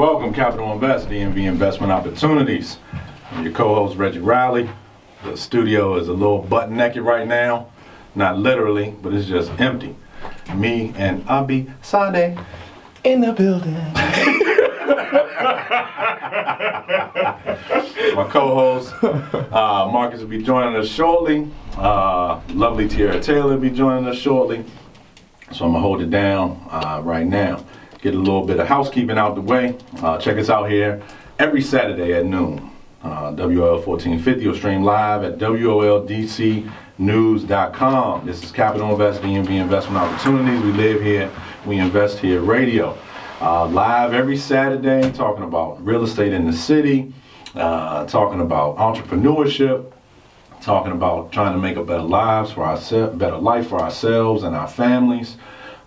Welcome, Capital Invest, DMV Investment Opportunities. I'm your co-host, Reggie Riley. The studio is a little butt naked right now. Not literally, but it's just empty. Me and Abi Sade in the building. My co-host, Marcus, will be joining us shortly. Lovely Tierra Taylor will be joining us shortly. So I'm going to hold it down right now. Get a little bit of housekeeping out the way. Check us out here every Saturday at noon. WOL 1450 or stream live at WOLDCnews.com. This is Capital Invest, DMV Investment Opportunities. We live here, we invest here radio. Live every Saturday, talking about real estate in the city, talking about entrepreneurship, talking about trying to make a better life for ourselves and our families.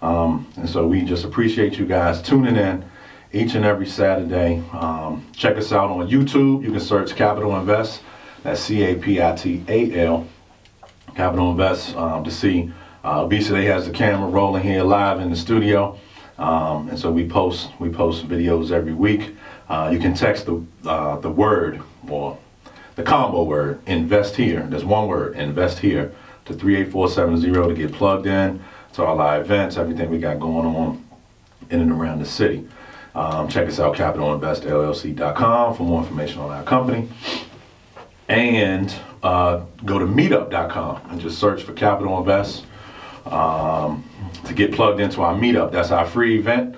And so we just appreciate you guys tuning in each and every Saturday. Check us out on YouTube. You can search Capital Invest. That's CAPITAL, Capital Invest, to see. Obesity has the camera rolling here live in the studio. And so we post videos every week. You can text the word, or the combo word, invest here. There's one word, invest here, to 38470 to get plugged in to all our events, everything we got going on in and around the city. Check us out, capitalinvestllc.com, for more information on our company. And go to meetup.com and just search for Capital Invest to get plugged into our meetup. That's our free event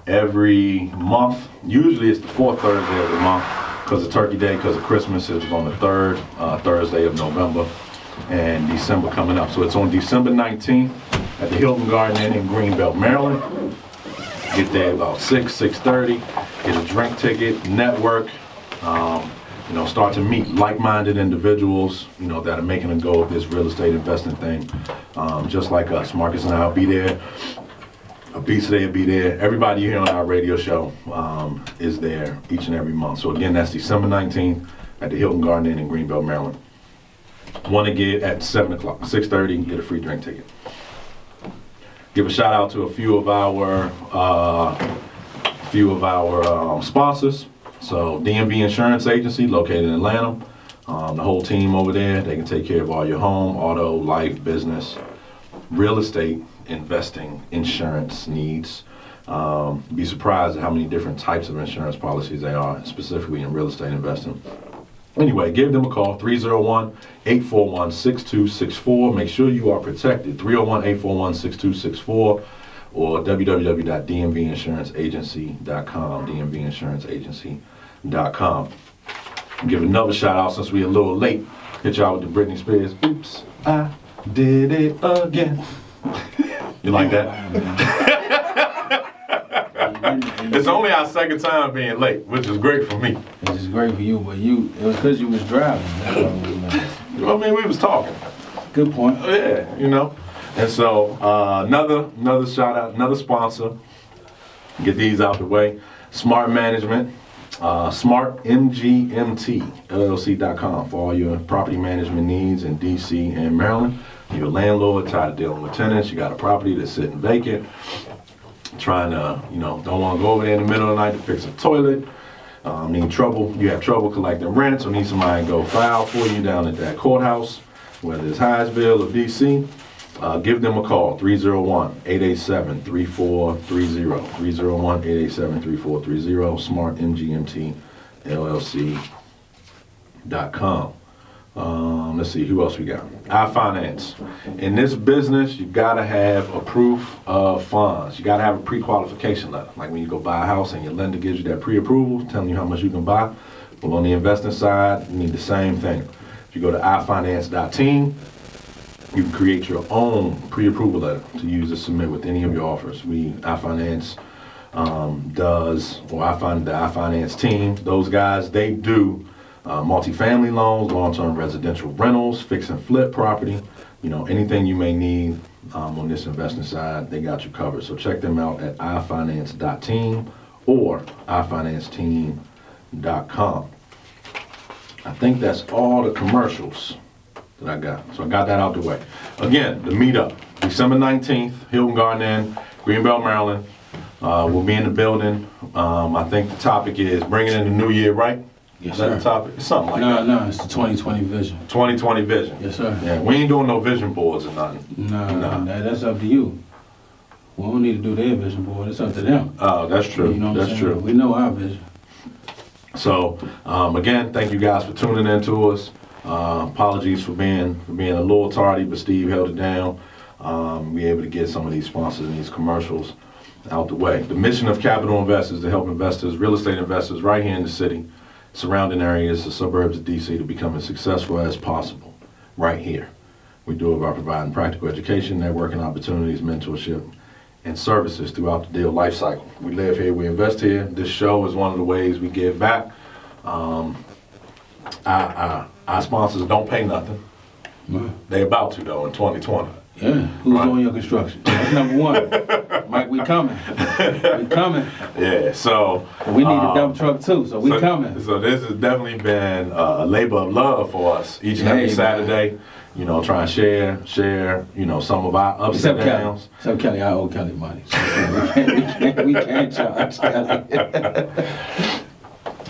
every month. Usually it's the fourth Thursday of the month because of Turkey Day, because of Christmas. It's on the third Thursday of November, and December coming up. So it's on December 19th at the Hilton Garden Inn in Greenbelt, Maryland. Get there about 6:30. Get a drink ticket, network. Start to meet like-minded individuals, that are making a go of this real estate investing thing, just like us. Marcus and I will be there. Obesity will be there. Everybody here on our radio show is there each and every month. So again, that's December 19th at the Hilton Garden Inn in Greenbelt, Maryland. Want to get at 7 o'clock, 6:30, get a free drink ticket. Give a shout out to a few of our sponsors. So DMV Insurance Agency, located in Atlanta. The whole team over there, they can take care of all your home, auto, life, business, real estate, investing, insurance needs. Be surprised at how many different types of insurance policies they are, specifically in real estate investing. Anyway, give them a call, 301-841-6264. Make sure you are protected, 301-841-6264, or www.dmvinsuranceagency.com, dmvinsuranceagency.com. Give another shout out since we're a little late. Hit y'all with the Britney Spears. Oops, I did it again. You like that? It's only our second time being late, which is great for me. Which is great for you, but it was because you was driving. We was talking. Good point. Yeah, And so another shout out, another sponsor. Get these out the way. Smart Management, smartmgmtllc.com for all your property management needs in DC and Maryland. You're a landlord, tired of dealing with tenants. You got a property that's sitting vacant. Trying to, don't want to go over there in the middle of the night to fix a toilet. You have trouble collecting rent, so need somebody to go file for you down at that courthouse, whether it's Hyattsville or DC. Give them a call, 301-887-3430, 301-887-3430, smartmgmtllc.com. Let's see, who else we got? iFinance. In this business, you gotta have a proof of funds. You gotta have a pre-qualification letter. Like when you go buy a house and your lender gives you that pre-approval, telling you how much you can buy. Well, on the investing side, you need the same thing. If you go to ifinance.team, you can create your own pre-approval letter to use to submit with any of your offers. iFinance does, or I find the iFinance team, those guys, they do multifamily loans, long-term residential rentals, fix and flip property, anything you may need on this investing side, they got you covered. So check them out at ifinance.team or ifinanceteam.com. I think that's all the commercials that I got. So I got that out the way. Again, the meetup, December 19th, Hilton Garden Inn, Greenbelt, Maryland. We'll be in the building. I think the topic is bringing in the new year, right? Yes, Is that sir. the topic? It's something like that. No, it's the 2020 vision. 2020 vision. Yes, sir. Yeah, we ain't doing no vision boards or nothing. No, that's up to you. We don't need to do their vision board. It's up to them. Oh, that's true. You know what I'm That's saying? true. We know our vision. So, again, thank you guys for tuning in to us. Apologies for being a little tardy, but Steve held it down. We able to get some of these sponsors and these commercials out the way. The mission of Capital Invest is to help investors, real estate investors right here in the city, surrounding areas, the suburbs of DC, to become as successful as possible right here. We do it by providing practical education, networking opportunities, mentorship, and services throughout the deal life cycle. We live here, we invest here. This show is one of the ways we give back. Our sponsors don't pay nothing. They about to though in 2020. Yeah, who's Right. doing your construction? That's number one. Mike, we coming. We coming. Yeah, so We need a dump truck too, so we coming. So this has definitely been a labor of love for us each and every Hey, Saturday. You know, try and share, you know, some of our ups Except and Kelly. downs. Except Kelly, I owe Kelly money. So we can't charge Kelly.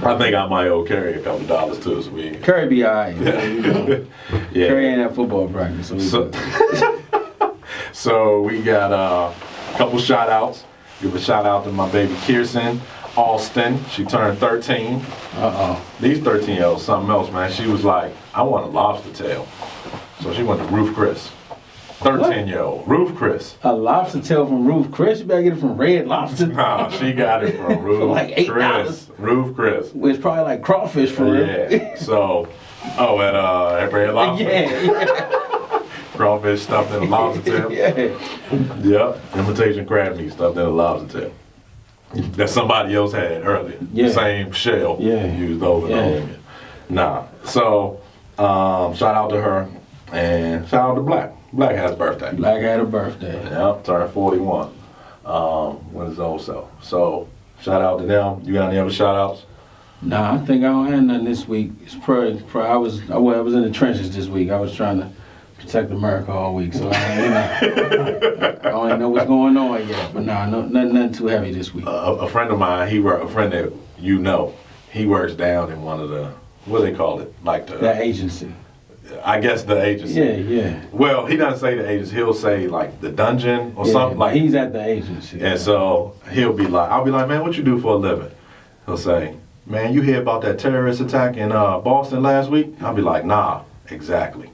I think I might owe Carrie a couple dollars too. So we. Curry be all right. You know. Yeah. Curry ain't at football practice, so we So, good. so we got a couple shout outs. Give a shout out to my baby Kirsten Alston. She turned 13. Uh-oh. These 13-year-olds, something else, man. She was like, I want a lobster tail. So she went to Roof Chris. 13-year-old. Roof Chris. A lobster tail from Roof Chris? You better get it from Red Lobster. Nah, she got it from Roof like $8. Chris. Roof Chris. It's probably like crawfish for real. Yeah. So, at Red Lobster. Yeah. Crawfish stuffed in a lobster tail. Yeah. Yep. Imitation crab meat stuffed in a lobster tail. That somebody else had earlier. Yeah. Same shell. Yeah. Used over and Yeah. over again. Nah. So, shout out to her and shout out to Black. Black has birthday. Black had a birthday. Yep, turned 41. With his old self. So, shout out to them. You got any other shout outs? Nah, I think I don't have nothing this week. It's probably I was in the trenches this week. I was trying to protect America all week, so I don't even know what's going on yet. But nah, nothing too heavy this week. A friend of mine, a friend that you know, he works down in one of the, what do they call it? Like That agency. I guess the agency. Yeah. Well, he doesn't say the agency. He'll say like the dungeon or Yeah, something like. he's at the agency. And so I'll be like, man, what you do for a living? He'll say, man, you hear about that terrorist attack in Boston last week? I'll be like, nah, exactly.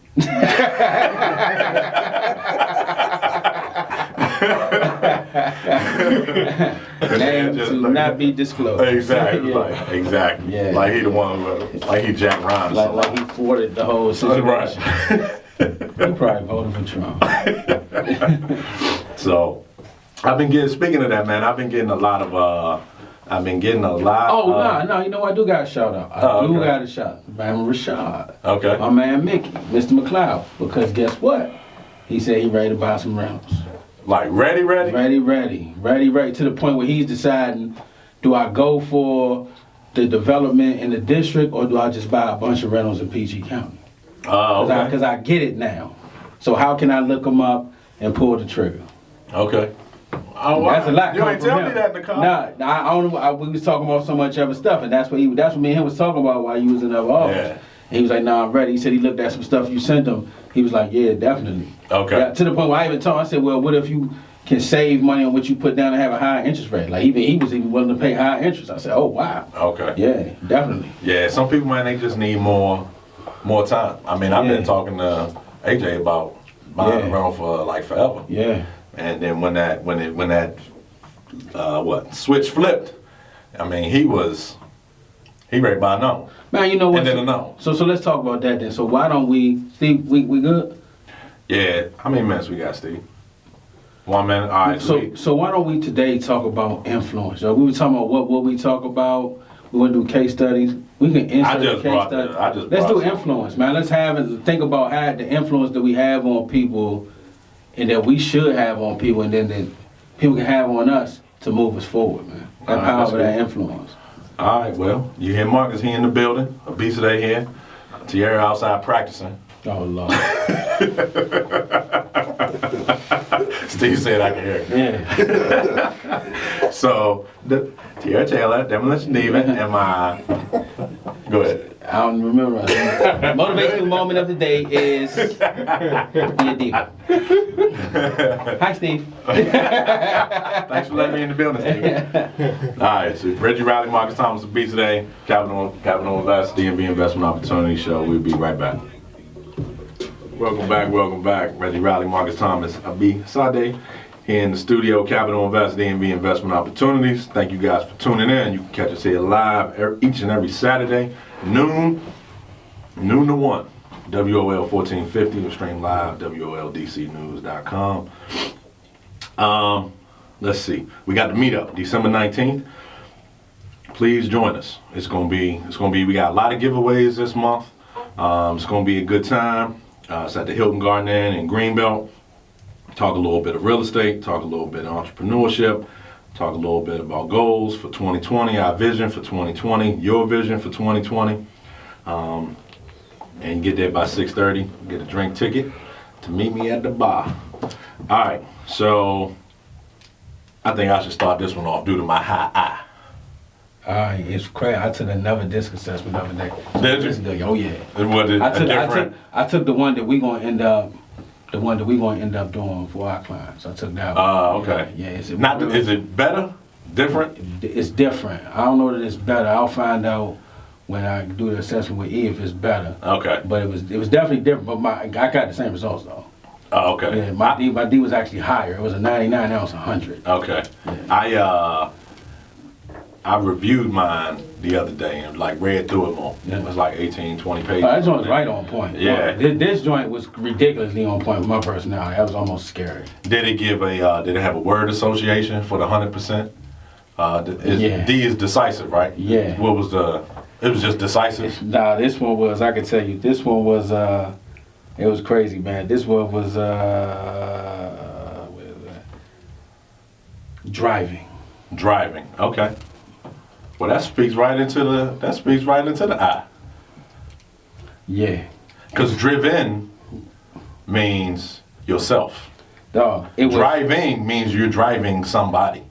Name Just to like- not be disclosed. Exactly, Yeah. like exactly. Yeah. Like he the one who, like he Jack Ryan. or something. Like he thwarted the whole situation. Right. He probably voted for Trump. So I've been speaking of that, man, I've been getting a lot of Oh, no, you know what? I do got a shout out. I do okay. got a shout. Man, Rashad. Okay. My man Mickey, Mr. McLeod. Because guess what? He said he ready to buy some rentals. Like ready? Ready. To the point where he's deciding, do I go for the development in the district or do I just buy a bunch of rentals in PG County? Okay. Because I get it now. So how can I look them up and pull the trigger? Okay. Oh, wow. That's a lot. You coming ain't from tell him. me that in the car. Nah, I don't know. We was talking about so much other stuff, and that's what me and him was talking about while you was in the office. Yeah. And he was like, "Nah, I'm ready." He said he looked at some stuff you sent him. He was like, "Yeah, definitely." Okay. Yeah, to the point where I even told him, I said, "Well, what if you can save money on what you put down and have a higher interest rate?" Like he was even willing to pay higher interest. I said, "Oh wow." Okay. Yeah, definitely. Yeah, some people, man, they just need more time. I mean, I've Yeah. been talking to AJ about buying Yeah. a rental for like forever. Yeah. And then when that switch flipped, I mean, he ready to buy no. Man, you know what? And then a no. So let's talk about that then. So why don't we, Steve? We good? Yeah. How many minutes we got, Steve? 1 minute. All right. So why don't we today talk about influence? So we were talking about what we talk about. We want to do case studies. We can insert the case study. Let's do influence, man. Let's think about how the influence that we have on people, and that we should have on people, and then that people can have on us to move us forward, man. That power of that influence. All right. Well, you hear Marcus? He in the building. Obesity here. Tierra outside practicing. Oh, Lord. Steve said I can hear it. Yeah. So, Tierra Taylor, Demolition Diva, and my... Go ahead. I don't remember. The motivational moment of the day is be a diva. Hi, Steve. Thanks for letting me in the building, Steve. All right, so Reggie Riley, Marcus Thomas will be today. Capital Invest, DMV Investment Opportunity Show. We'll be right back. Welcome back. Reggie Riley, Marcus Thomas, Abi Sade here in the studio. Capital Invest, DMV Investment Opportunities. Thank you guys for tuning in. You can catch us here live each and every Saturday, noon to 1. WOL 1450, we stream live, WOLDCnews.com. Let's see. We got the meetup, December 19th. Please join us. It's gonna be, we got a lot of giveaways this month. It's gonna be a good time. It's at the Hilton Garden Inn in Greenbelt. Talk a little bit of real estate, talk a little bit of entrepreneurship, talk a little bit about goals for 2020, our vision for 2020, your vision for 2020. And get there by 6:30, get a drink ticket to meet me at the bar. All right, so I think I should start this one off due to my high eye. It's crazy. I took another disc assessment the other day. Did you? Oh yeah. Was it different? I took the one that we gonna end up doing for our clients. I took that one. Okay. Yeah. Is it better? Different? It's different. I don't know that it's better. I'll find out when I do the assessment with E if it's better. Okay. But it was definitely different. But I got the same results though. Oh, okay. Yeah, my D was actually higher. It was a 99, now it's 100. Okay. Yeah. I reviewed mine the other day and like read through it more. Yeah. It was like 18, 20 pages. That joint was right on point. Yeah. This joint was ridiculously on point with my personality. That was almost scary. Did it have a word association for the 100%? Yeah. D is decisive, right? Yeah. What was it was just decisive? Nah, this one was, I can tell you, this one was, it was crazy, man. This one was, what is that? Driving. Okay. Well, that speaks right into the I. Yeah. Because driven means yourself. Dog. Driving means you're driving somebody.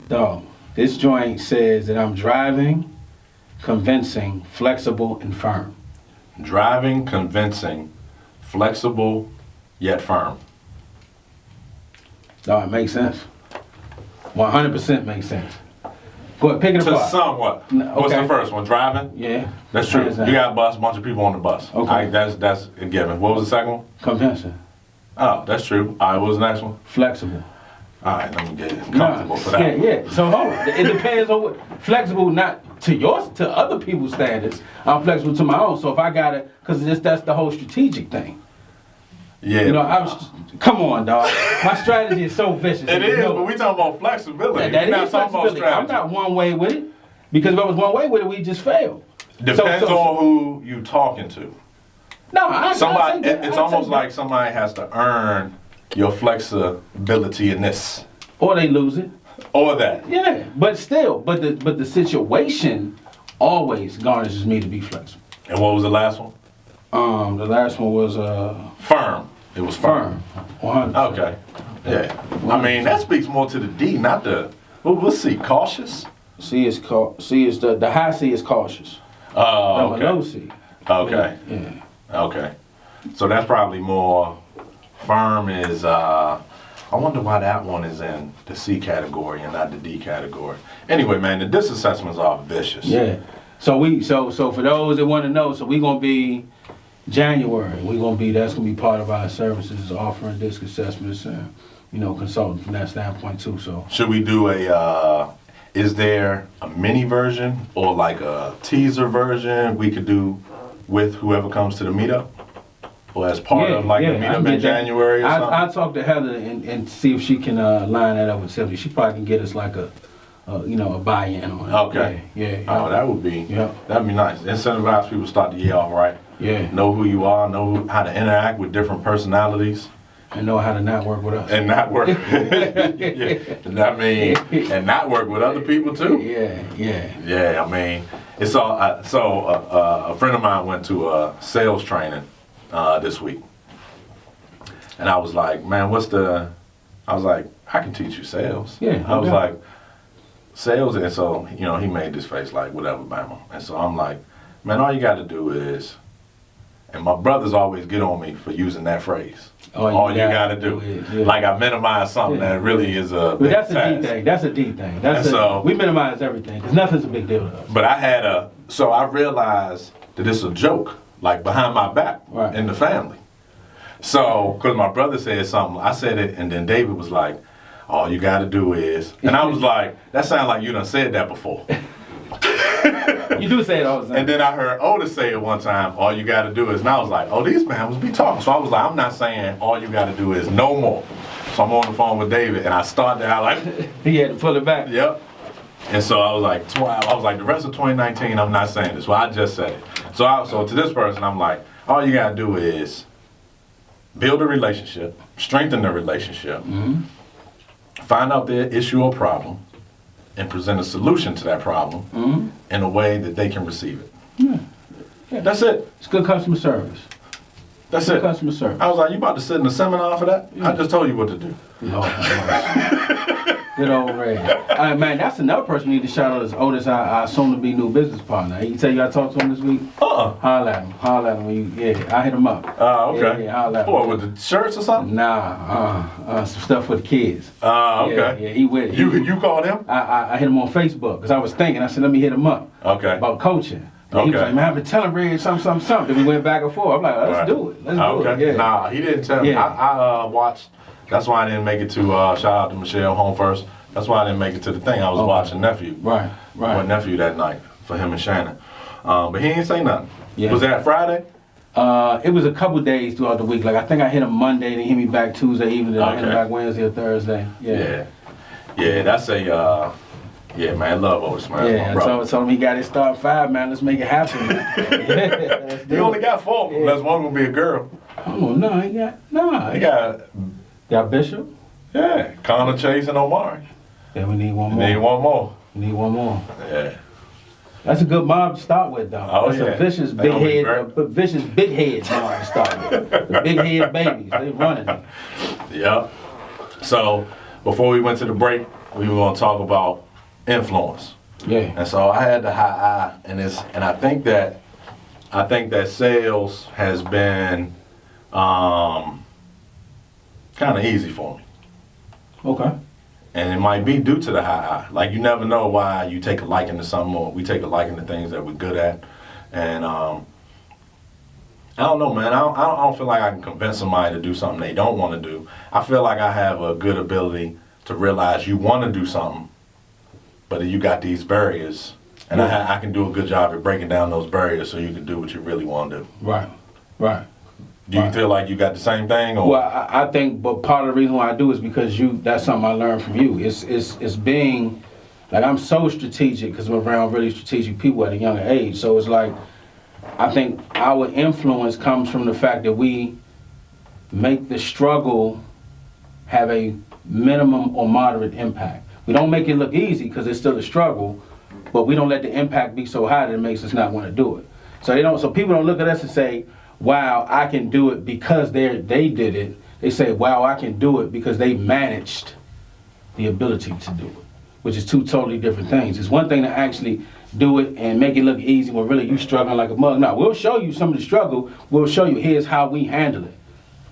Dog. This joint says that I'm driving, convincing, flexible, and firm. Driving, convincing, flexible, yet firm. Dog, it makes sense. 100% makes sense. Go ahead, pick it apart. Somewhat. Okay. What's the first one? Driving? Yeah. That's true. You got a bunch of people on the bus. Okay. That's a given. What was the second one? Convincing. Oh, that's true. All right, what was the next one? Flexible. All right, let me get comfortable for that. Yeah. So hold on. It depends on what. Flexible, not to other people's standards. I'm flexible to my own. So if I got it, because that's the whole strategic thing. Yeah. You know, come on, dog. My strategy is so vicious. It is, but we talking about flexibility. That We're is flexibility. I'm not one way with it, because if I was one way with it, we just fail. Depends on who you talking to. No, it's almost like somebody has to earn your flexibility in this. Or they lose it. Or that. Yeah, but still, but the situation always garnishes me to be flexible. And what was the last one? The last one was firm. It was firm. 100%. Okay. Yeah. I mean, that speaks more to the D, not the. Well, let's see. Cautious. C is the high C is cautious. Oh, okay. Low C. Okay. Yeah. Okay. So that's probably more. Firm is. I wonder why that one is in the C category and not the D category. Anyway, man, the DISC assessments are vicious. Yeah. So for those that want to know, so we gonna be January. That's gonna be part of our services, offering DISC assessments and consulting from that standpoint too. So should we do is there a mini version or like a teaser version we could do with whoever comes to the meetup? Or as part of the meetup in January or something? I'll talk to Heather and see if she can line that up with Sylvia. She probably can get us like a buy-in on it. Okay. Yeah. Oh, that'd be nice. Incentivize people to start the year off right. Yeah. Know who you are, know how to interact with different personalities. And know how to not work with us. And not work. And not work with other people too. Yeah. Yeah, I mean, it's all. So a friend of mine went to sales training this week. And I was like, man, I was like, I can teach you sales. Yeah. I was like, sales. And so, he made this face like, whatever, Bama. And so I'm like, man, all you got to do is, and my brothers always get on me for using that phrase. All you got to do. Like I minimize something that really is a big But that's task. a deep thing. That's a deep thing. We minimize everything because nothing's a big deal to us. But I realized that it's a joke, like behind my back in the family. So, because my brother said something, I said it, and then David was like, all you got to do is, and I was like, that sounds like you done said that before. You do say it all the time. And then I heard Otis say it one time, all you got to do is, and I was like, oh, these man was be talking. So I was like, I'm not saying all you got to do is no more. So I'm on the phone with David, and I started out like. He had to pull it back. Yep. And so I was like, the rest of 2019, I'm not saying this. Well, I just said it. So to this person, I'm like, all you got to do is build a relationship, strengthen the relationship, find out their issue or problem, and present a solution to that problem in a way that they can receive it. Yeah. That's it. It's good customer service. That's good it. Customer service. I was like, you about to sit in a seminar for that? Yeah. I just told you what to do. Lord, good old Ray. Man, that's another person we need to shout out as Otis, our soon-to-be new business partner. He tell you I talked to him this week? Holla at him. When I hit him up. Okay. Yeah, holla at him. What, with the shirts or something? Nah, some stuff for the kids. Okay. Yeah, he with it. You called him? I hit him on Facebook, because I was thinking, I said, let me hit him up. Okay. About coaching. And he was like, man, I've been telling Ray something. Then we went back and forth. I'm like, let's do it. Let's do it. Yeah. Nah, he didn't tell me. Yeah. I watched. That's why I didn't make it to, shout out to Michelle Home First. That's why I didn't make it to the thing. I was watching Nephew. Right. With Nephew that night for him and Shannon. But he didn't say nothing. Yeah. Was that Friday? It was a couple days throughout the week. Like, I think I hit him Monday, then he hit me back Tuesday evening, then I hit him back Wednesday or Thursday. Yeah, that's a, man, I love Otis, man. Yeah, I told him he got his start 5, man. Let's make it happen, man. He only got 4, unless one will be a girl. Oh, no, he got Bishop. Yeah, Connor, Chase, and Omari. Yeah, we need one more. We need one more. Yeah. That's a good mob to start with, though. Oh, That's a vicious big head mob to start with. The big head babies, they running it. Yep. So, before we went to the break, we were going to talk about influence. Yeah. And so I had the high eye, and I think that sales has been kind of easy for me. Okay. And it might be due to the high eye. Like, you never know why you take a liking to something, or we take a liking to things that we're good at. And I don't know, man. I don't feel like I can convince somebody to do something they don't want to do. I feel like I have a good ability to realize you want to do something, but you got these barriers. And I can do a good job at breaking down those barriers so you can do what you really want to do. Right. Do you feel like you got the same thing? Or? Well, I think, but part of the reason why I do is because that's something I learned from you. It's being, like, I'm so strategic because I'm around really strategic people at a younger age. So it's like, I think our influence comes from the fact that we make the struggle have a minimum or moderate impact. We don't make it look easy because it's still a struggle, but we don't let the impact be so high that it makes us not want to do it. So people don't look at us and say, wow, I can do it because they did it. They say, wow, I can do it because they managed the ability to do it, which is two totally different things. It's one thing to actually do it and make it look easy when really you struggling like a mug. No, we'll show you some of the struggle. We'll show you here's how we handle it.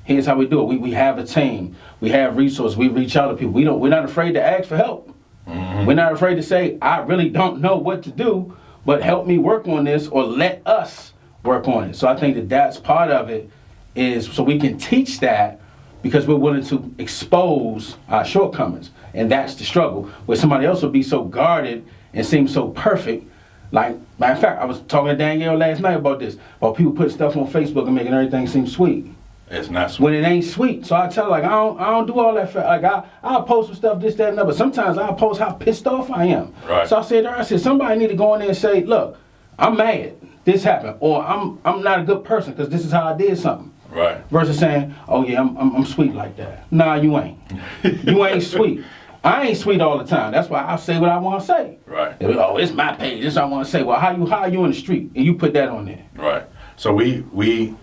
Here's how we do it. We have a team. We have resources. We reach out to people. We're not afraid to ask for help. Mm-hmm. We're not afraid to say, I really don't know what to do, but help me work on this, or let us work on it. So I think that's part of it, is so we can teach that because we're willing to expose our shortcomings. And that's the struggle, where somebody else will be so guarded and seem so perfect. Like, matter of fact, I was talking to Danielle last night about this, about people putting stuff on Facebook and making everything seem sweet. It's not sweet. When it ain't sweet. So I tell her, like, I don't do all that. Like, I'll post some stuff, this, that, and that, but sometimes I'll post how pissed off I am. Right. So I said, somebody need to go in there and say, look, I'm mad. This happened. Or I'm not a good person because this is how I did something. Right. Versus saying, oh yeah, I'm sweet like that. Nah, you ain't. You ain't sweet. I ain't sweet all the time. That's why I say what I want to say. Right. Oh, it's my page. This is what I want to say. Well, how are you in the street? And you put that on there. Right. So we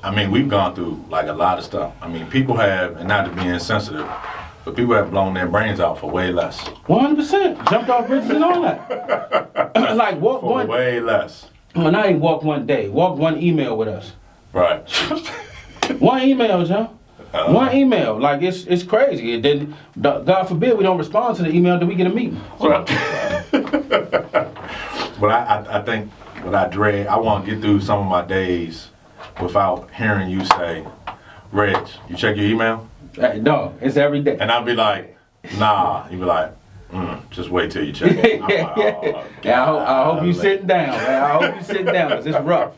I mean, we've gone through like a lot of stuff. I mean, people have, and not to be insensitive, but people have blown their brains out for way less. 100%. Jumped off bridges and all that. Like walk for one. Way less. Well, I ain't walk one day. Walk one email with us. Right. One email, John. One email. Like it's crazy. And then God forbid we don't respond to the email till we get a meeting. Right. But I think what I dread, I want to get through some of my days without hearing you say, Reg, you check your email? No, it's every day. And I'll be like, nah. You be like, just wait till you check it. I hope you sitting down. Man. I hope you sitting down, 'cause it's rough.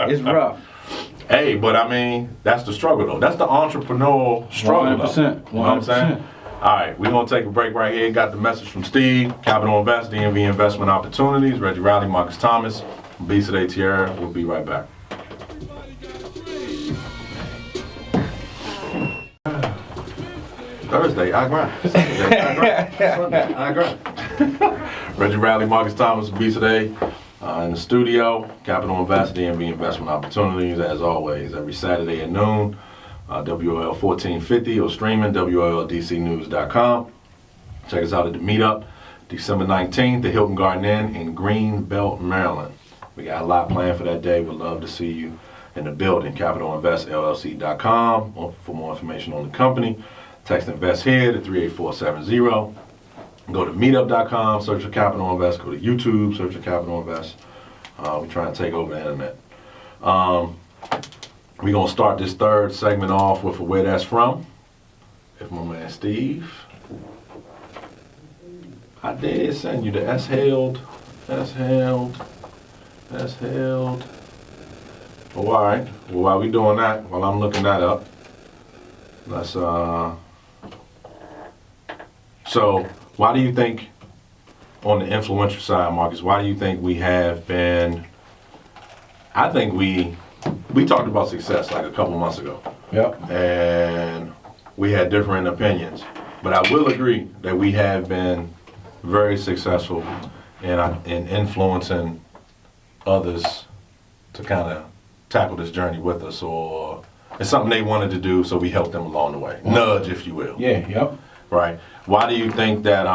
It's rough. Hey, but I mean, that's the struggle though. That's the entrepreneurial struggle 100%. though. You know what I'm saying? All right, we're going to take a break right here. Got the message from Steve, Capital Invest, DMV Investment Opportunities, Reggie Riley, Marcus Thomas, Obesity Tierra. We'll be right back. Thursday, I grind. Saturday, I grind. Sunday, I grind. Reggie Riley, Marcus Thomas, Obesity in the studio. Capital Invest, DMV Investment Opportunities, as always, every Saturday at noon. WOL 1450 or streaming WOLDCnews.com. Check us out at the meetup December 19th, the Hilton Garden Inn in Greenbelt, Maryland. We got a lot planned for that day. We'd love to see you in the building. CapitalInvestLLC.com for more information on the company. Text Invest Here to 38470. Go to meetup.com, search for Capital Invest. Go to YouTube, search for Capital Invest. We're trying to take over the internet. We're going to start this third segment off with where that's from. If my man Steve. I did send you the S held. Oh, all right. Well, while we doing that, while I'm looking that up, let's, so why do you think, on the influential side, Marcus, why do you think we have been, I think we talked about success like a couple months ago. Yep. And we had different opinions. But I will agree that we have been very successful in influencing others to kind of tackle this journey with us, or it's something they wanted to do, so we helped them along the way. Nudge, if you will. Yeah, yep. Right. Why do you think that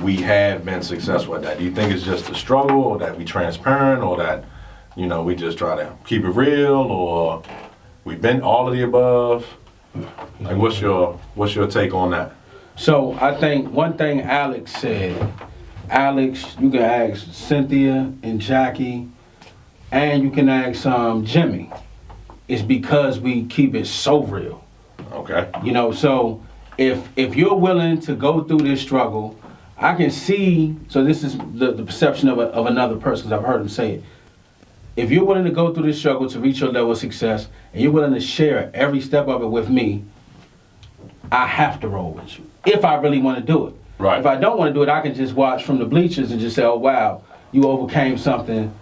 we have been successful at that? Do you think it's just a struggle, or that we transparent, or that, you know, we just try to keep it real, or we've been all of the above? Like, what's your take on that? So I think one thing Alex said, you can ask Cynthia and Jackie, and you can ask Jimmy. It's because we keep it so real. Okay. You know, so if you're willing to go through this struggle, I can see, so this is the perception of another person, because I've heard him say it. If you're willing to go through this struggle to reach your level of success, and you're willing to share every step of it with me, I have to roll with you, if I really want to do it. Right. If I don't want to do it, I can just watch from the bleachers and just say, oh, wow, you overcame something.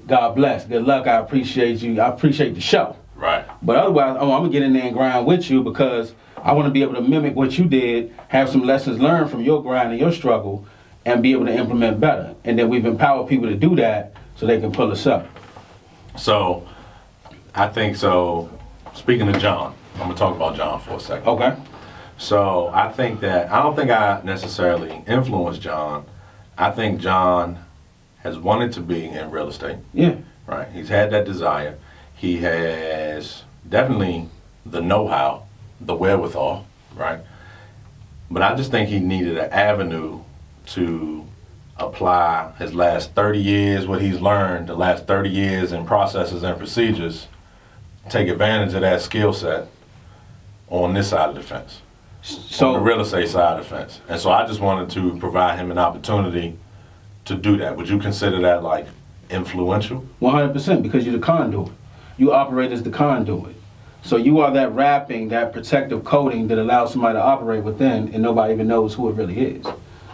God bless. Good luck. I appreciate you. I appreciate the show. Right. But otherwise, I'm going to get in there and grind with you, because I want to be able to mimic what you did, have some lessons learned from your grind and your struggle, and be able to implement better. And then we've empowered people to do that so they can pull us up. So, I think so. Speaking of John, I'm going to talk about John for a second. Okay. So, I think that, I don't think I necessarily influenced John. I think John has wanted to be in real estate. Yeah. Right. He's had that desire. He has definitely the know-how, the wherewithal, right? But I just think he needed an avenue to apply his last 30 years, what he's learned, the last 30 years in processes and procedures, take advantage of that skill set on this side of the fence, on the real estate side of the fence. And so I just wanted to provide him an opportunity to do that. Would you consider that like influential? 100%, because you're the conduit. You operate as the conduit. So you are that wrapping, that protective coating that allows somebody to operate within, and nobody even knows who it really is.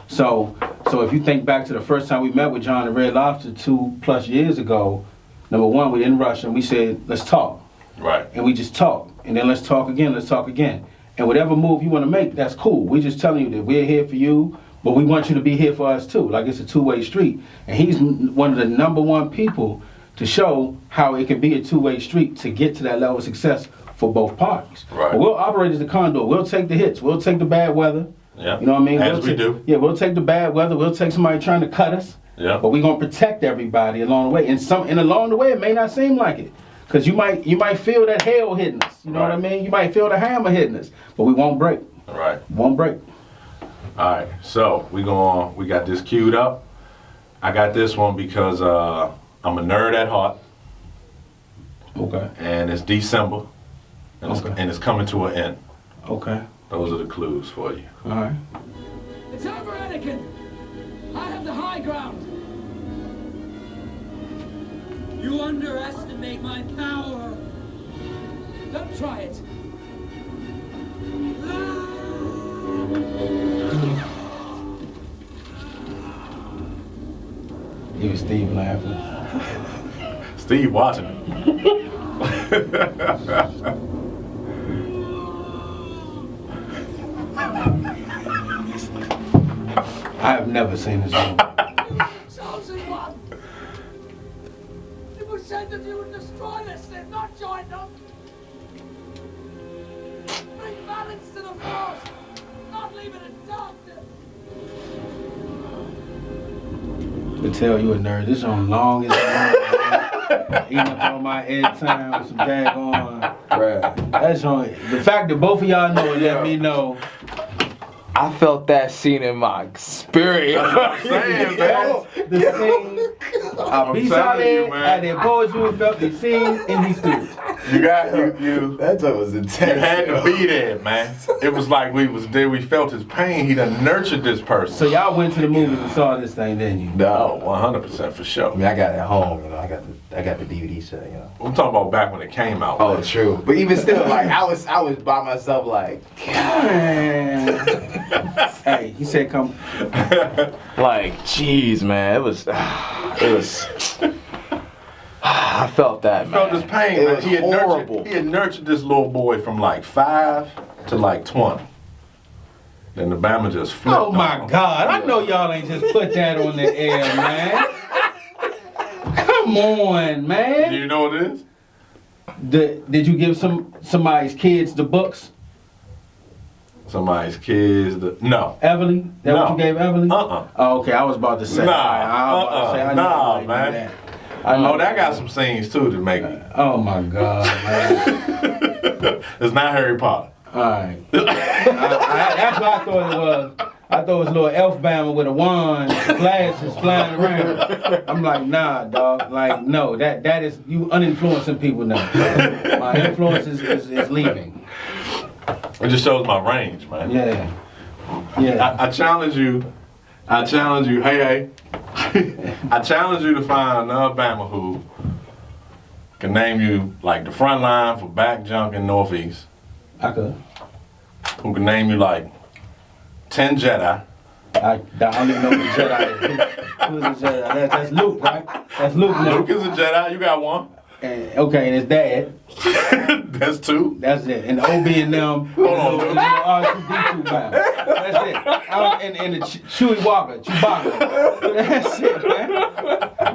So if you think back to the first time we met with John at Red Lobster 2+ years ago, number one, we didn't rush him. We said, let's talk. Right. And we just talked. And then let's talk again. And whatever move you want to make, that's cool. We're just telling you that we're here for you, but we want you to be here for us too. Like, it's a two-way street. And he's one of the number one people to show how it can be a two-way street to get to that level of success for both parties. Right. But we'll operate as the conduit. We'll take the hits. We'll take the bad weather. Yeah. You know what I mean? As we do. Yeah, we'll take the bad weather. We'll take somebody trying to cut us. Yeah. But we're gonna protect everybody along the way. And along the way, it may not seem like it, because you might feel that hail hitting us. You know what I mean? You might feel the hammer hitting us, but we won't break. Right. Won't break. All right. So we got this queued up. I got this one because I'm a nerd at heart. Okay. And it's December. And it's coming to an end. Okay. Those are the clues for you. All right. It's over, Anakin. I have the high ground. You underestimate my power. Don't try it. You and Steve laughing. Steve watching it. I have never seen this movie. Chosen one. It was said that you would destroy this and not join them. Bring balance to the force, not leave it in darkness. To tell you a nerd, this on long as eating up all my airtime with some daggone. Right. That's on. The fact that both of y'all know it let me know. I felt that scene in my spirit. Saying, man. The scene. B-side at the poetry felt the scene in his spirit. You got you. That joke was intense. You had to be there, man. It was like we was there. We felt his pain. He done nurtured this person. So y'all went to the movies and saw this thing, didn't you? No, 100% for sure. I mean, I got it at home. You know, I got the DVD set. You know. I'm talking about back when it came out. Oh, man. true. But even still, like I was by myself, like, Hey, he said come. like, jeez, man, it was. I felt that, man. Felt his pain, It man. was He horrible. had nurtured this little boy from like 5 to like 20. Then the Bama just flipped. Oh my on him. God! I know y'all ain't just put that on the air, man. Come on, man. Do you know what it is? Did you give somebody's kids the books? Somebody's kids. No. Everly? That No. what you gave Everly? Oh, okay. I was about to say. Nah. I was about to say, I know Nah, you man. do that. Oh, that got some scenes too to make it. Oh my God, man. It's not Harry Potter. All right. That's what I thought it was. I thought it was a little elf bama with a wand, glasses flying around. I'm like, nah, dog. Like, no, that is you uninfluencing people now. My influence is leaving. It just shows my range, man. Yeah. Yeah. I challenge you. Hey. I challenge you to find another Bama who can name you like the front line for back junk in Northeast. I could. Who can name you like 10 Jedi. I don't even know who the Jedi is. Who's the Jedi? That's Luke, right? That's Luke now. Luke is a Jedi. You got one. Okay, and his dad. That's 2. That's it. And Obi and them. Hold on, dude. R2D2 bound. That's it. And the Chewbacca. That's it, man.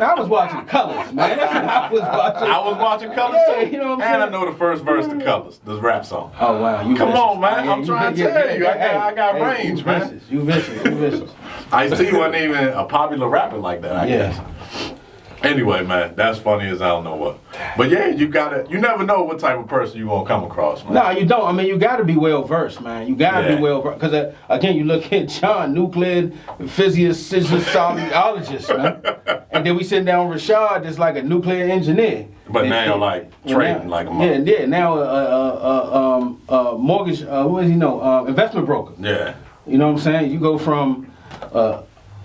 Now, I was watching Colors, man. That's what I was watching. I was watching Colors Yeah, too. you know what I'm and I saying? know the first verse to Colors, the rap song. Oh, wow. You Come vicious. on, man. Yeah, I'm trying to tell you. I got range, you man. Vicious. You vicious. Ice-T wasn't even a popular rapper like that, I Yeah. guess. Anyway, man, that's funny as I don't know what. But yeah, you never know what type of person you gonna come across, man. No, you don't. I mean, you got to be well versed, man. You got to Yeah. be well versed. Because, again, you look at John, nuclear physiologist, man. And then we sit down with Rashad, that's like a nuclear engineer. But now, like, trading like a mother. Yeah, now mortgage, what does he know? Investment broker. Yeah. You know what I'm saying? You go from,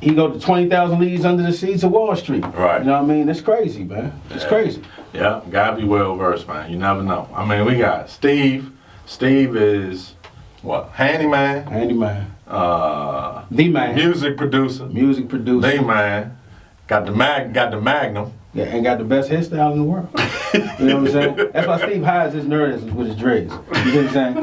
he go to 20,000 leads under the sea to Wall Street. Right. You know what I mean? It's crazy, man. It's crazy. Yeah, gotta be well versed, man. You never know. I mean, we got Steve. Steve is what? Handyman. Handyman. The man. Music producer. Music producer. The man. Got the Magnum. Yeah, and got the best hairstyle in the world. You know what I'm saying? That's why Steve hides his nerdism with his dreads. You know what I'm saying?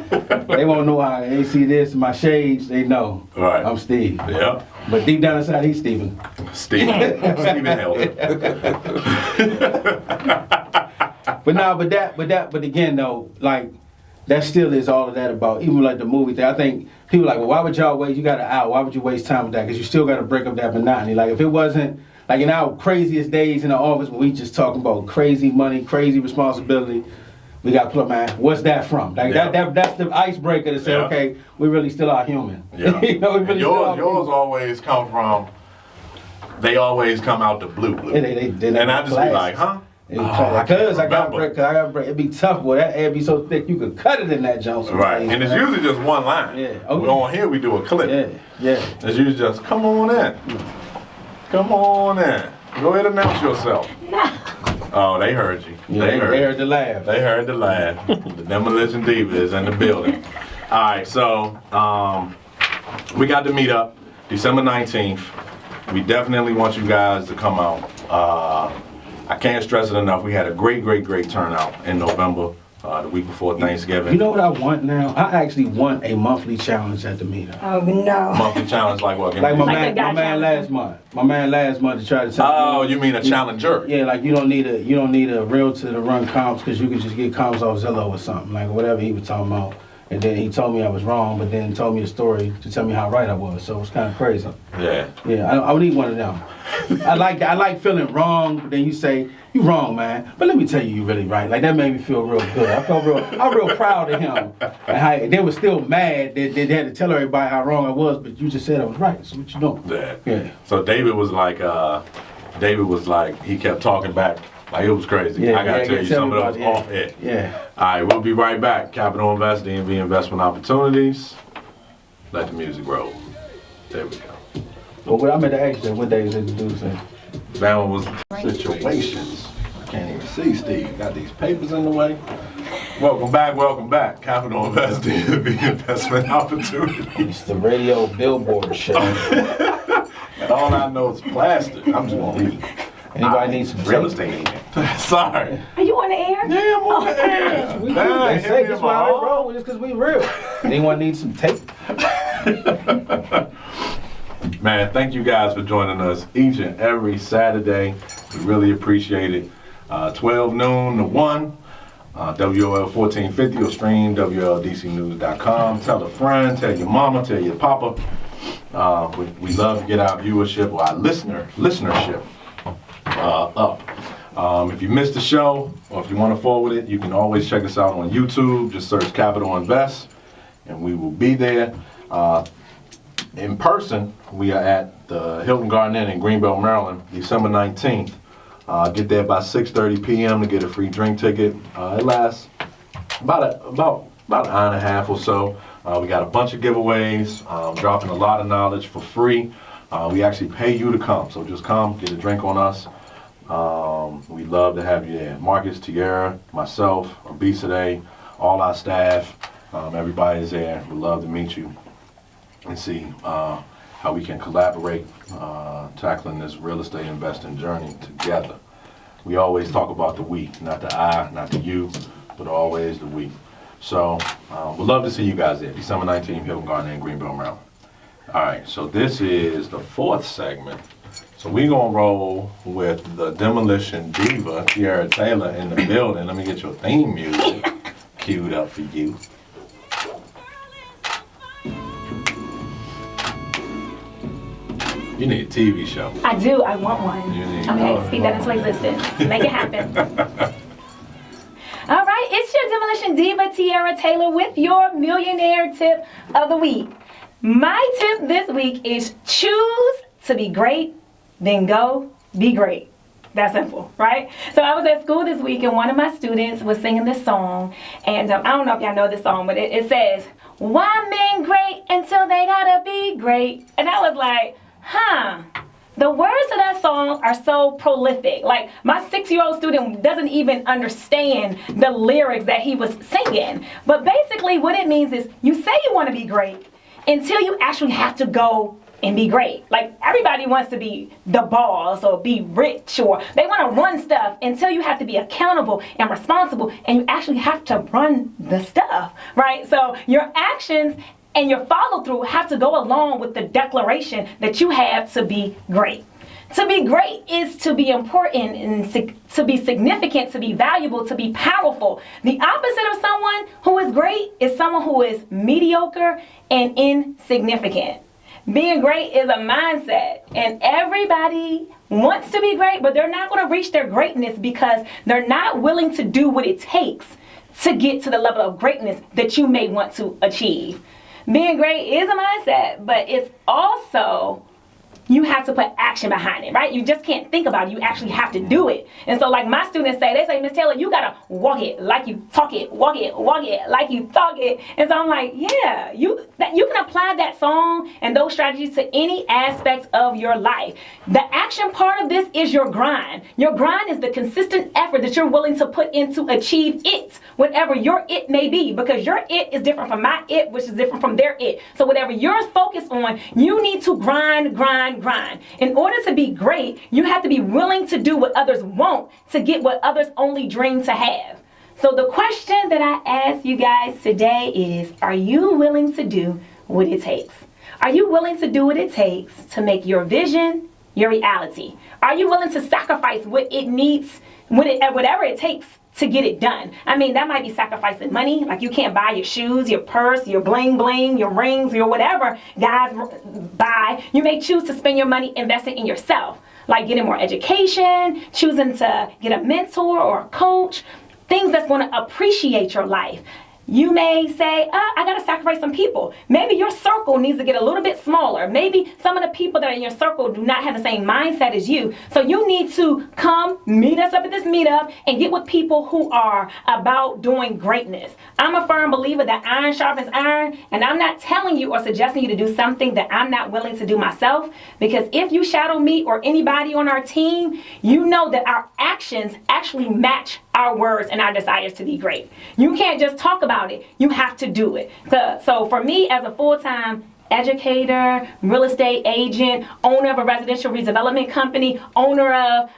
They won't know how they see this in my shades. They know. Right. I'm Steve. Yeah. But deep down inside, he's Steven. Steven Hilton. But again though, like that still is all of that about. Even like the movie thing, I think people are like, well, why would y'all waste? You got an hour. Why would you waste time with that? Because you still got to break up that monotony. Like if it wasn't. Like in our craziest days in the office when we just talking about crazy money, crazy responsibility, we got to put, man, what's that from? Like that's the icebreaker to say, okay, we really still are human. Yeah. You know, we really yours always come from, they always come out the blue. And I just be like, huh? Because I got to break. It'd be tough, boy. That air be so thick you could cut it in that Johnson. Right, and it's usually just one line. Yeah. Okay. On here we do a clip. Yeah. It's usually just, come on in. Come on in. Go ahead and announce yourself. Oh, they heard you. Yeah, they heard the laugh. They heard the laugh. The Demolition Diva is in the building. All right, so we got the meetup December 19th. We definitely want you guys to come out. I can't stress it enough. We had a great turnout in November, the week before Thanksgiving. You know what I want now? I actually want a monthly challenge at the meetup. Oh no. Monthly challenge like what? Like my Like man last month. My man last month to try to tell Oh, you mean a challenger? Yeah, like you don't need a realtor to run comps because you can just get comps off Zillow or something, like whatever he was talking about. And then he told me I was wrong, but then told me a story to tell me how right I was. So it was kind of crazy. Yeah. Yeah, I would need one of them. I like feeling wrong, but then you say, you wrong, man. But let me tell you really right. Like that made me feel real good. I'm real proud of him. And how they were still mad that they had to tell everybody how wrong I was, but you just said I was right. So what you doing? Yeah. So David was like, he kept talking back. Like it was crazy. Yeah, I gotta tell you some of those off air. Yeah. All right, we'll be right back. Capital Invest, DMV Investment Opportunities. Let the music roll. There we go. Well, I'm at the action. What day is it to do so? That one was situations. I can't even see Steve. Got these papers in the way. Welcome back. Capital Invest, DMV Investment Opportunities. It's the radio billboard show. And all I know is plastic. I'm just gonna read. Anybody need some real estate agent? Sorry. Are you on the air? Yeah, I'm on the air. They say that's why they roll with us because we real. Anyone need some tape? Man, thank you guys for joining us each and every Saturday. We really appreciate it. 12 noon to 1, WOL 1450 or stream WLDCnews.com. Tell a friend, tell your mama, tell your papa. We love to get our viewership or our listenership up. If you missed the show or if you want to forward it, you can always check us out on YouTube. Just search Capital Invest and we will be there. In person, we are at the Hilton Garden Inn in Greenbelt, Maryland, December 19th. Get there by 6:30 p.m. to get a free drink ticket. It lasts about an hour and a half or so. We got a bunch of giveaways, dropping a lot of knowledge for free. We actually pay you to come, so just come, get a drink on us. We'd love to have you there. Marcus, Tierra, myself, Obesity, all our staff, everybody's there. We'd love to meet you and see how we can collaborate tackling this real estate investing journey together. We always talk about the we, not the I, not the you, but always the we. So we'd love to see you guys there, December 19th, Hilton Garden Inn, Greenbelt, Maryland. All right, so this is the fourth segment. So we're gonna roll with the Demolition Diva, Tierra Taylor, in the building. Let me get your theme music queued up for you. You need a TV show. I do. I want one. Okay, speak that into existence. Make it happen. All right, it's your Demolition Diva, Tierra Taylor, with your millionaire tip of the week. My tip this week is choose to be great, then go be great. That's simple, right? So I was at school this week and one of my students was singing this song, and I don't know if y'all know this song, but it says, "Why men great until they gotta be great?" And I was like, the words of that song are so prolific. Like, my 6-year-old student doesn't even understand the lyrics that he was singing. But basically what it means is you say you want to be great until you actually have to go and be great. Like everybody wants to be the boss or be rich, or they want to run stuff until you have to be accountable and responsible, and you actually have to run the stuff, right? So your actions and your follow through have to go along with the declaration that you have to be great. To be great is to be important and to be significant, to be valuable, to be powerful. The opposite of someone who is great is someone who is mediocre and insignificant. Being great is a mindset, and everybody wants to be great, but they're not going to reach their greatness because they're not willing to do what it takes to get to the level of greatness that you may want to achieve. Being great is a mindset, but it's also, you have to put action behind it, right? You just can't think about it. You actually have to do it. And so like my students say, they say, Miss Taylor, you gotta walk it like you talk it, walk it like you talk it. And so I'm like, yeah, you can apply that song and those strategies to any aspect of your life. The action part of this is your grind. Your grind is the consistent effort that you're willing to put in to achieve it, whatever your it may be, because your it is different from my it, which is different from their it. So whatever you're focused on, you need to grind. In order to be great, you have to be willing to do what others won't to get what others only dream to have. So the question that I ask you guys today is, are you willing to do what it takes? Are you willing to do what it takes to make your vision your reality? Are you willing to sacrifice what it needs, whatever it takes to get it done? I mean, that might be sacrificing money. Like you can't buy your shoes, your purse, your bling bling, your rings, your whatever guys buy. You may choose to spend your money investing in yourself, like getting more education, choosing to get a mentor or a coach, things that's going to appreciate your life. You may say, I got to sacrifice some people. Maybe your circle needs to get a little bit smaller. Maybe some of the people that are in your circle do not have the same mindset as you. So you need to come meet us up at this meetup and get with people who are about doing greatness. I'm a firm believer that iron sharpens iron, and I'm not telling you or suggesting you to do something that I'm not willing to do myself, because if you shadow me or anybody on our team, you know that our actions actually match our words and our desires to be great. You can't just talk about it, you have to do it. So for me, as a full-time educator, real estate agent, owner of a residential redevelopment company, owner of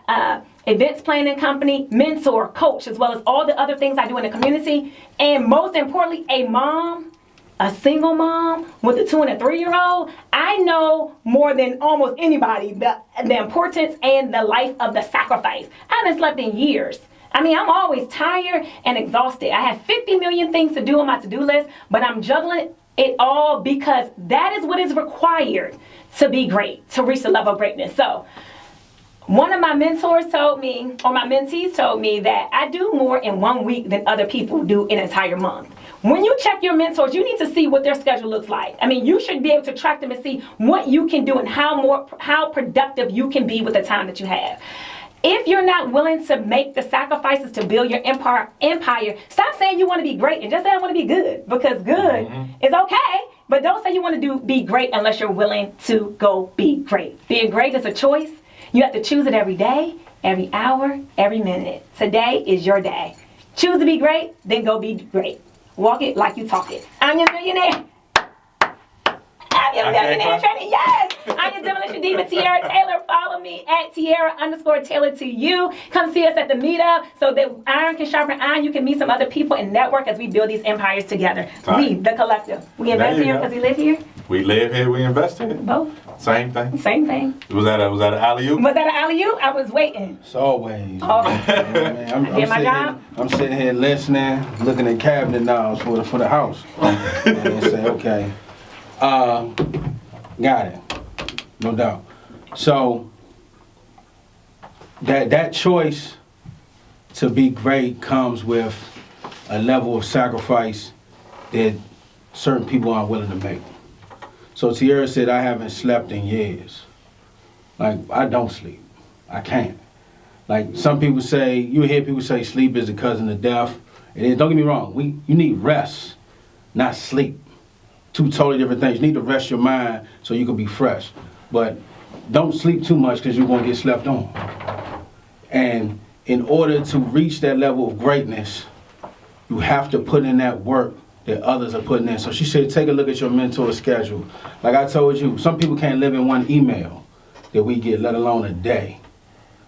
events planning company, mentor, coach, as well as all the other things I do in the community, and most importantly, a mom, a single mom with a 2 and a 3-year-old, I know more than almost anybody the importance and the life of the sacrifice. I haven't slept in years. I mean, I'm always tired and exhausted. I have 50 million things to do on my to-do list, but I'm juggling it all because that is what is required to be great, to reach the level of greatness. So one of my mentors told me, or my mentees told me, that I do more in 1 week than other people do in an entire month. When you check your mentors, you need to see what their schedule looks like. I mean, you should be able to track them and see what you can do and how productive you can be with the time that you have. If you're not willing to make the sacrifices to build your empire, stop saying you want to be great and just say I want to be good, because good is okay, but don't say you want to be great unless you're willing to go be great. Being great is a choice. You have to choose it every day, every hour, every minute. Today is your day. Choose to be great, then go be great. Walk it like you talk it. I'm your millionaire. I'm your millionaire training. Yes. I'm your demolition diva, Tiara Taylor. Follow me at Tiara_Taylor to you. Come see us at the meetup so that iron can sharpen iron. You can meet some other people and network as we build these empires together. Right. We, the collective. We invest here because we live here. We live here, we invest here. Both. Same thing. Same thing. Was that an alley-oop? Was that an alley-oop? I was waiting. It's always. Oh. Man, Did my job? I'm sitting here listening, looking at cabinet knobs for the house. And say, okay. Got it. No doubt. So that choice to be great comes with a level of sacrifice that certain people aren't willing to make. So Tiara said, I haven't slept in years. Like, I don't sleep. I can't. Like, some people say, you hear people say sleep is the cousin of death. And don't get me wrong, you need rest, not sleep. Two totally different things. You need to rest your mind so you can be fresh. But don't sleep too much because you're going to get slept on. And in order to reach that level of greatness, you have to put in that work that others are putting in. So she said, take a look at your mentor schedule. Like I told you, some people can't live in one email that we get, let alone a day,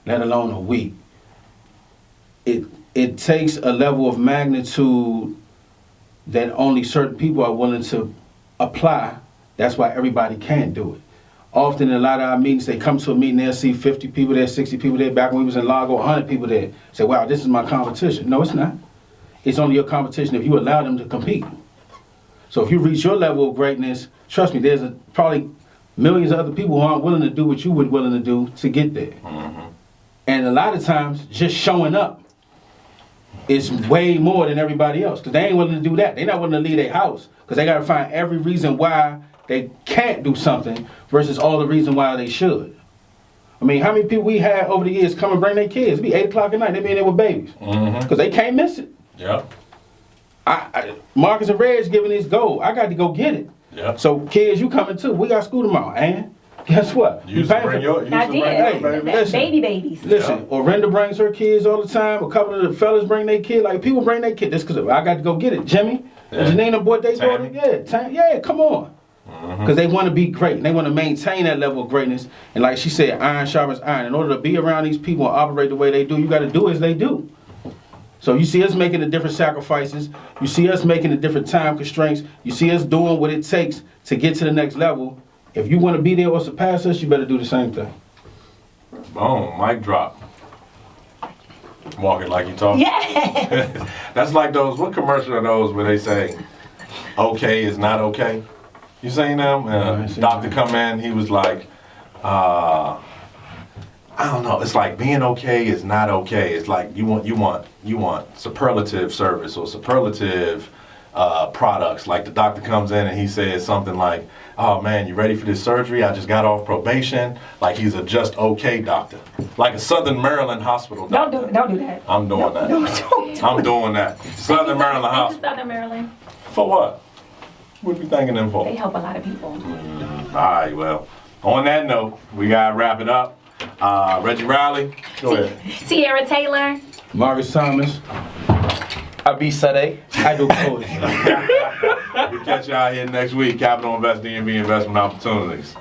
let alone a week. It takes a level of magnitude that only certain people are willing to apply. That's why everybody can't do it. Often in a lot of our meetings, they come to a meeting, they'll see 50 people there, 60 people there. Back when we was in Largo, 100 people there. Say, wow, this is my competition. No, it's not. It's only your competition if you allow them to compete. So if you reach your level of greatness, trust me, there's probably millions of other people who aren't willing to do what you were willing to do to get there. Mm-hmm. And a lot of times, just showing up is way more than everybody else, because they ain't willing to do that. They're not willing to leave their house, because they got to find every reason why they can't do something versus all the reason why they should. I mean, how many people we had over the years come and bring their kids? It be 8 o'clock at night, they be in there with babies, because they can't miss it. Yep. Marcus and Reg's giving this goal. I got to go get it. Yep. So kids, you coming too. We got school tomorrow, and guess what? You used to bring your baby babies. Listen, Orinda brings her kids all the time. A couple of the fellas bring their kid. Like, people bring their kid. That's because I got to go get it. Jimmy, Janina brought their daughter. Yeah, come on. Because they want to be great. They want to maintain that level of greatness. And like she said, iron sharpens iron. In order to be around these people and operate the way they do, you got to do as they do. So you see us making the different sacrifices. You see us making the different time constraints. You see us doing what it takes to get to the next level. If you want to be there or surpass us, you better do the same thing. Boom, mic drop. Walk it like you talk. Yes. That's like those, what commercial are those where they say, okay is not okay? You seen them? Doctor come in, he was like, I don't know, it's like being okay is not okay. It's like you want superlative service or superlative products. Like the doctor comes in and he says something like, oh man, you ready for this surgery? I just got off probation. Like he's a just okay doctor. Like a Southern Maryland hospital doctor. Don't do that. I'm doing that. I'm doing that. Southern Maryland hospital. Southern Maryland. For what? What are we thanking them for? They help a lot of people. All right, well, on that note, we got to wrap it up. Reggie Riley, go ahead. Tierra Taylor. Marcus Thomas. Abi Sade. I do coach. We'll catch y'all here next week. Capital Invest, DMV Investment Opportunities.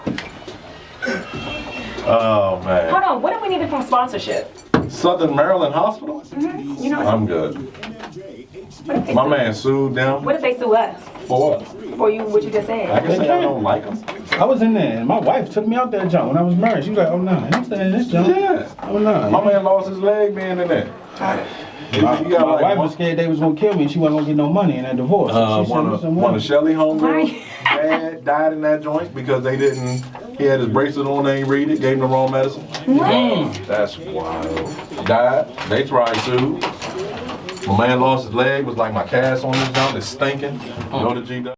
Oh, man. Hold on, what do we need from sponsorship? Southern Maryland Hospital? Mm-hmm. You know, I'm good. My man sued them. What if they sue us? For what? For you, what you just said. I can say I don't like them. I was in there, and my wife took me out there, John, when I was married. She was like, oh, no, I'm staying in this, John. Yeah. Oh, no. My man lost his leg being in there. My wife was scared they was going to kill me, and she wasn't going to get no money in that divorce. So she sent me some one money. of Shelly homegirls dad died in that joint because they didn't, he had his bracelet on, they didn't read it, gave him the wrong medicine. What? That's wild. Died, they tried to. My man lost his leg, was like my cast on his jump, it's stinking. Go to GW.